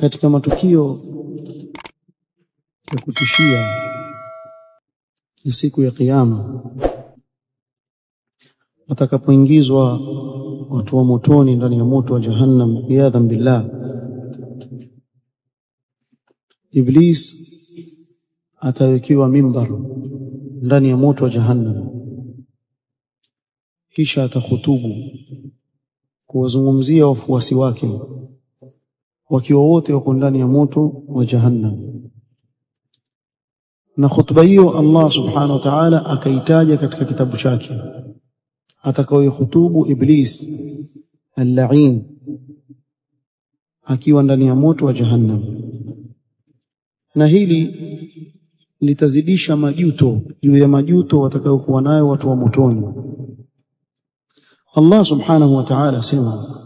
katika matukio ya kutishia ya siku ya kiyama, watakapoingizwa watu wa motoni ndani ya moto wa jahannam, iyadhan billah, Iblis atawekewa mimbar ndani ya moto wa jahannam, kisha atakhutubu kuwazungumzia wafuasi wake wakiwa wote wako ndani ya moto wa jahannam. Na khutba hiyo Allah subhanahu wa ta'ala akaitaja katika kitabu chake, atakayohutubu Iblis al-la'in akiwa ndani ya moto wa jahannam. Na hili litazidisha majuto juu ya majuto watakayokuwa nayo watu wa motoni. Allah subhanahu wa ta'ala sema: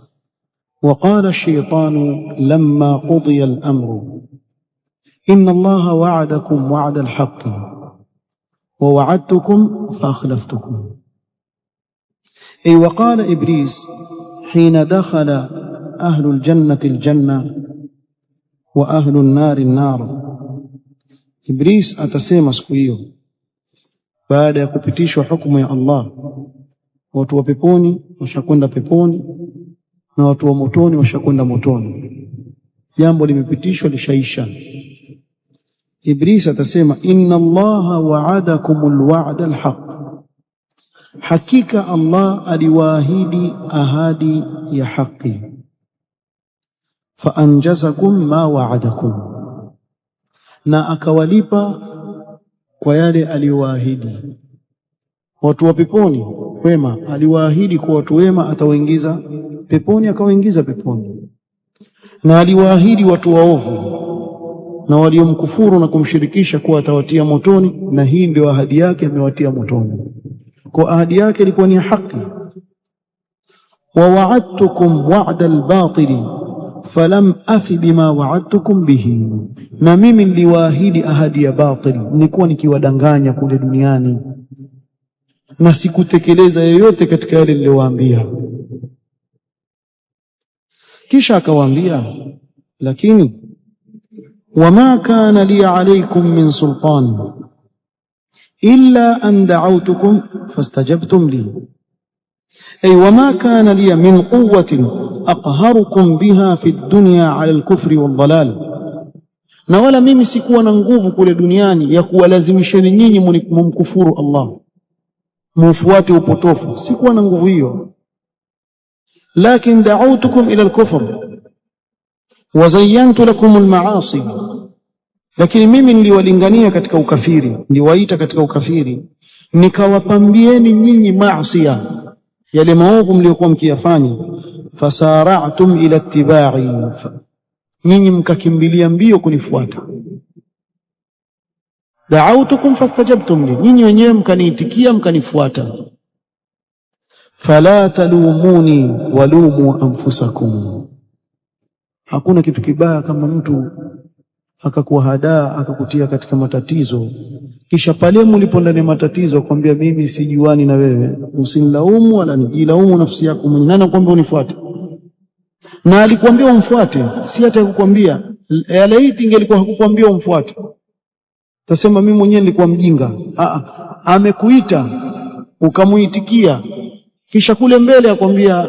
وقال الشيطان لما قضي الأمر إن الله وعدكم وعد الحق ووعدتكم فأخلفتكم. أي وقال إبليس حين دخل أهل الجنة الجنة وأهل النار النار. إبليس أتسيما سكويو بعد يكبتيشوا حكم يا الله، watu wa peponi washakwenda peponi na watu wa motoni washakwenda motoni. Jambo limepitishwa, lishaisha. Iblis atasema: inna Allaha wa'adakumul wa'da al-haq, hakika Allah aliwaahidi ahadi ya haki. Fa anjazakum ma wa'adakum, na akawalipa kwa yale aliyowaahidi. Watu wa peponi wema aliwaahidi kwa watu wema atawaingiza peponi, akawaingiza peponi. Na aliwaahidi watu waovu na waliomkufuru na kumshirikisha kuwa atawatia motoni, na hii ndio ahadi yake, amewatia motoni. Kwa ahadi yake ilikuwa ni haki. Wa wa'adtukum wa'da al-batil falam afi bima wa'adtukum bihi, na mimi niliwaahidi ahadi ya batil, nilikuwa nikiwadanganya kule duniani na sikutekeleza yoyote katika yale niliyowaambia. Kisha akawaambia: lakini wama kana li alaykum min sultan illa an da'awtukum fastajabtum li. Ay wama kana li min quwwatin aqharukum biha fi dunya ala al-kufri wal-dhalal, na wala mimi sikuwa na nguvu kule duniani ya kuwalazimisheni nyinyi mumkufuru Allah, mufuate upotofu. Sikuwa na nguvu hiyo. Lakin da'awtukum ila al-kufr wa zayyantu lakum al-ma'asi, lakini mimi niliwalingania katika ukafiri, niliwaita katika ukafiri, nikawapambieni nyinyi maasi, yale maovu mliokuwa mkiyafanya. Fasara'tum ila ittiba'i, nyinyi mkakimbilia mbio kunifuata. Da'awtukum fastajabtum li, nyinyi wenyewe mkaniitikia mkanifuata. Fala talumuni walumu anfusakum, hakuna kitu kibaya kama mtu akakuhadaa akakutia katika matatizo, kisha pale mlipo ndani ya matatizo akwambia mimi sijuani na wewe, usinilaumu wala nijilaumu nafsi yako mwenyewe. Nani akwambia unifuate? Na alikwambia umfuate, si hata kukwambia. Laiti ingelikuwa hakukwambia umfuate, tasema mimi mwenyewe nilikuwa mjinga. Amekuita ukamuitikia, kisha kule mbele akwambia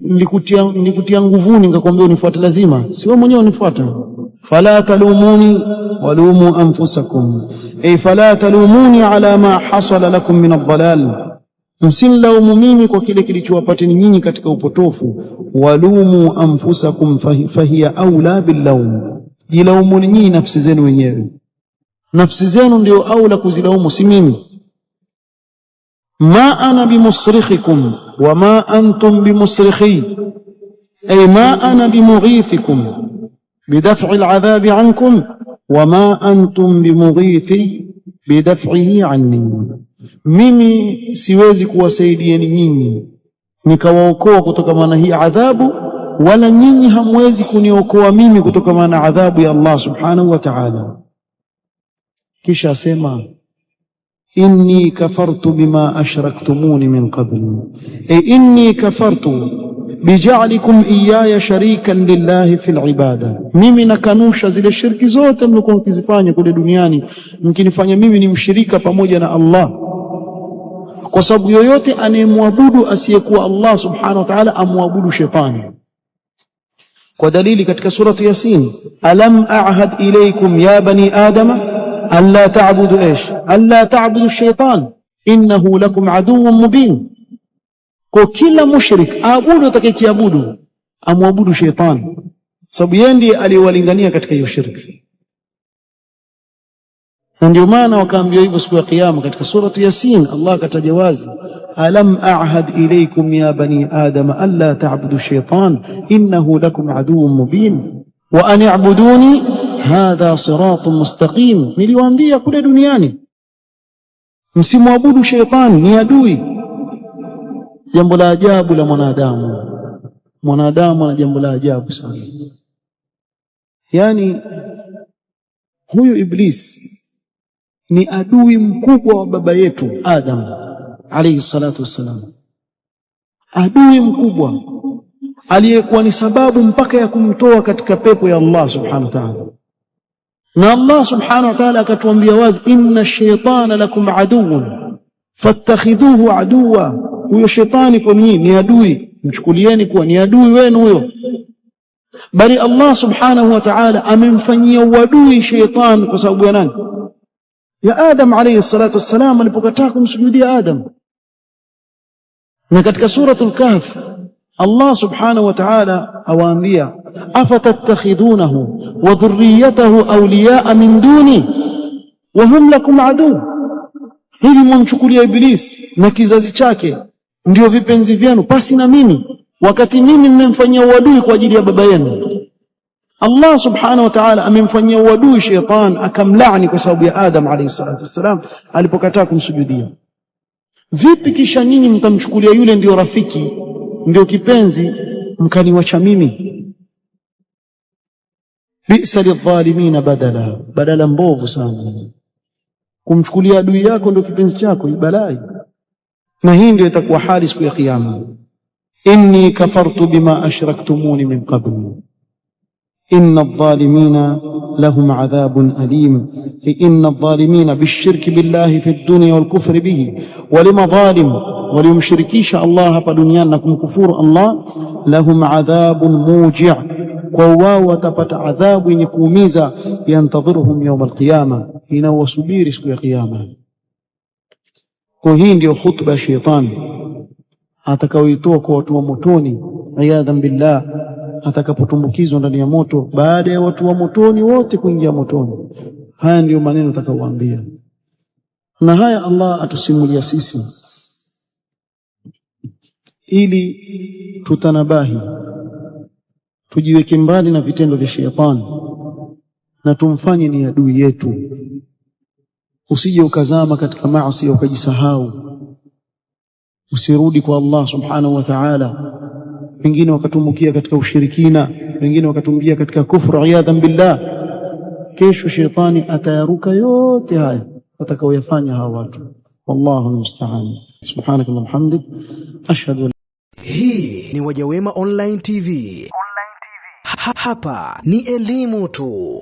nilikutia nguvuni nikakwambia unifuate, lazima si wewe mwenyewe unifuata. Fala talumuni walumu anfusakum, ay fala talumuni ala ma hasala lakum min ad-dhalal, msilaumu mimi kwa kile kilichowapateni nyinyi katika upotofu. Walumu anfusakum fahiya aula billawm, jilaumuni nyinyi nafsi zenu wenyewe, nafsi zenu ndio aula kuzilaumu, si mimi. Ma ana bimusrikhikum wa ma antum bimusrikhi, ay ma ana bimughithikum bidaf'i al'adhabi ankum wa ma antum bimughithi bidaf'ihi anni, mimi siwezi kuwasaidieni nyinyi nikawaokoa kutokana na hii adhabu, wala nyinyi hamwezi kuniokoa mimi kutokana na adhabu ya Allah subhanahu wa ta'ala. Kisha asema: inni kafartu bima ashraktumuni min qabl, ay inni kafartu bija'alikum iyaya sharikan lillahi fil ibada, mimi nakanusha zile shirki zote mlikuwa mkizifanya kule duniani, mkinifanya mimi ni mshirika pamoja na Allah. Kwa sababu yoyote anayemwabudu asiyekuwa Allah subhanahu wa ta'ala amwabudu shetani. Kwa dalili katika surati Yasin, alam a'had ilaykum ya bani adama alla ta'budu alla ta'budu shaytan innahu lakum aduwwun mubin. Kwa kila mushrik aabudu atakayekiabudu amwabudu shaytan, sababu yeye ndiye aliyewalingania katika hiyo shirki. Ndio maana wakaambiwa hivyo siku ya kiyama katika surati Yasin. Allah akataja wazi, alam a'had ilaykum ya bani adama alla ta'budu shaytan innahu lakum aduwwun mubin wa an i'buduni hadha siratun mustaqim. Niliwaambia kule duniani msimwabudu shaytan, ni adui. Jambo la ajabu la mwanadamu ana jambo la ajabu sana. Yani huyu Iblis ni adui mkubwa wa baba yetu Adam alayhi salatu wassalam, adui mkubwa aliyekuwa ni sababu mpaka ya kumtoa katika pepo ya Allah subhanahu wa ta'ala. Na Allah subhanahu wa ta'ala akatuambia wazi, inna ash-shaytana lakum aduwwun fattakhidhuhu aduwwa. Huyo shetani kwa nini ni adui, mchukulieni kuwa ni adui wenu huyo. Bali Allah subhanahu wa ta'ala amemfanyia uadui shaytan kwa sababu ya nani? Ya Adam alayhi salatu wassalam, alipokataa kumsujudia Adam. Na katika suratul Kahf Allah subhanahu wa ta'ala awaambia, afatattakhidhunahu wa dhurriyyatahu awliya'a min duni wa hum lakum adu. Hivi mumchukulia Iblis na kizazi chake ndio vipenzi vyenu pasi na mimi, wakati mimi nimemfanyia uadui kwa ajili ya baba yenu. Allah subhanahu wa ta'ala amemfanyia uadui shaytan, akamlaani kwa sababu ya Adam alayhi salatu wassalam alipokataa kumsujudia. Vipi kisha nyinyi mtamchukulia yule ndio rafiki, ndio kipenzi, mkaniwacha mimi? Bi'sa lidh-dhalimin badala mbovu sana. Kumchukulia adui yako ndio kipenzi chako, ibalai. Na hii ndio itakuwa hali siku ya kiyama. Inni kafartu bima ashraktumuni min qabl inna adh-dhalimina lahum adhabun alim. Inna adh-dhalimina bishirki billahi fi ad-dunya wal kufri bihi, walima dhalim walimshirikisha Allah hapa duniani na kumkufuru Allah, lahum adhabun muji', kwa wao watapata adhabu yenye kuumiza, yantadhiruhum yawm al-qiyama, inawasubiri siku ya kiyama. Kwa hii ndio khutba ya shetani atakaoitoa kwa watu wa motoni, iyadhan billah, atakapotumbukizwa ndani ya moto baada ya watu wa motoni wote kuingia motoni. Haya ndio maneno atakayowaambia, na haya Allah atusimulia sisi ili tutanabahi, tujiweke mbali na vitendo vya shetani na tumfanye ni adui yetu. Usije ukazama katika maasi ukajisahau, usirudi kwa Allah subhanahu wa ta'ala. Wengine wakatumbukia katika ushirikina, wengine wakatumbukia katika kufru, iyadhan billah. Kesho shetani atayaruka yote haya atakaoyafanya hawa watu. Wallahu musta'an. Subhanakallahumma hamdik ashhadu. Hii ni Wajawema Online TV. Hapa ni elimu tu.